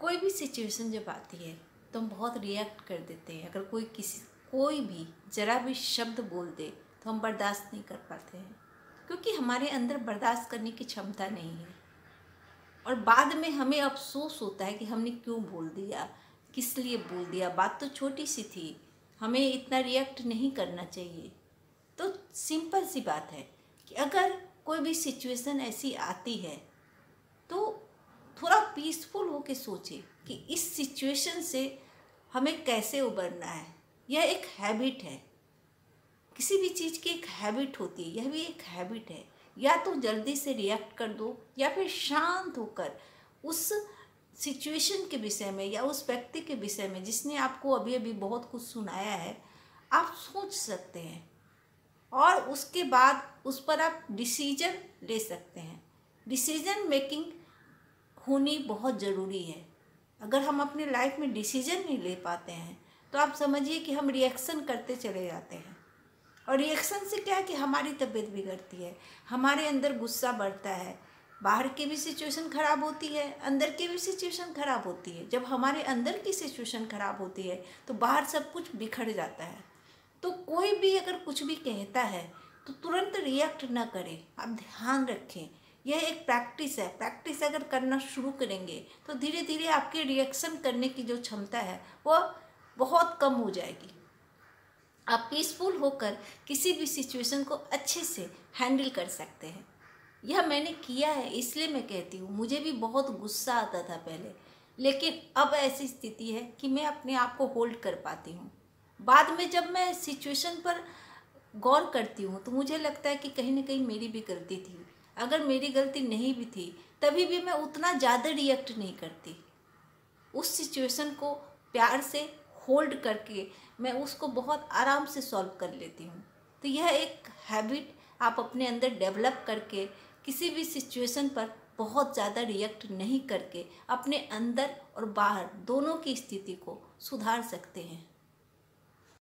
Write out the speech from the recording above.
कोई भी सिचुएशन जब आती है तो हम बहुत रिएक्ट कर देते हैं। अगर कोई भी ज़रा भी शब्द बोल दे तो हम बर्दाश्त नहीं कर पाते हैं, क्योंकि हमारे अंदर बर्दाश्त करने की क्षमता नहीं है। और बाद में हमें अफसोस होता है कि हमने क्यों बोल दिया, किस लिए बोल दिया। बात तो छोटी सी थी, हमें इतना रिएक्ट नहीं करना चाहिए। तो सिंपल सी बात है कि अगर कोई भी सिचुएशन ऐसी आती है तो थोड़ा पीसफुल होके सोचे कि इस सिचुएशन से हमें कैसे उबरना है। यह एक हैबिट है, किसी भी चीज़ की एक हैबिट होती है, यह भी एक हैबिट है। या तो जल्दी से रिएक्ट कर दो या फिर शांत होकर उस सिचुएशन के विषय में या उस व्यक्ति के विषय में जिसने आपको अभी अभी बहुत कुछ सुनाया है, आप सोच सकते हैं और उसके बाद उस पर आप डिसीजन ले सकते हैं। डिसीजन मेकिंग होनी बहुत ज़रूरी है। अगर हम अपने लाइफ में डिसीजन नहीं ले पाते हैं तो आप समझिए कि हम रिएक्शन करते चले जाते हैं। और रिएक्शन से क्या है कि हमारी तबीयत बिगड़ती है, हमारे अंदर गुस्सा बढ़ता है, बाहर की भी सिचुएशन ख़राब होती है, अंदर की भी सिचुएशन ख़राब होती है। जब हमारे अंदर की सिचुएशन ख़राब होती है तो बाहर सब कुछ बिखर जाता है। तो कोई भी अगर कुछ भी कहता है तो तुरंत रिएक्ट ना करें। आप ध्यान रखें, यह एक प्रैक्टिस है। प्रैक्टिस अगर करना शुरू करेंगे तो धीरे धीरे आपके रिएक्शन करने की जो क्षमता है वह बहुत कम हो जाएगी। आप पीसफुल होकर किसी भी सिचुएशन को अच्छे से हैंडल कर सकते हैं। यह मैंने किया है, इसलिए मैं कहती हूँ। मुझे भी बहुत गुस्सा आता था पहले, लेकिन अब ऐसी स्थिति है कि मैं अपने आप को होल्ड कर पाती हूँ। बाद में जब मैं सिचुएशन पर गौर करती हूँ तो मुझे लगता है कि कहीं ना कहीं मेरी भी गलती थी। अगर मेरी गलती नहीं भी थी तभी भी मैं उतना ज़्यादा रिएक्ट नहीं करती। उस सिचुएशन को प्यार से होल्ड करके मैं उसको बहुत आराम से सॉल्व कर लेती हूँ। तो यह एक हैबिट आप अपने अंदर डेवलप करके किसी भी सिचुएशन पर बहुत ज़्यादा रिएक्ट नहीं करके अपने अंदर और बाहर दोनों की स्थिति को सुधार सकते हैं।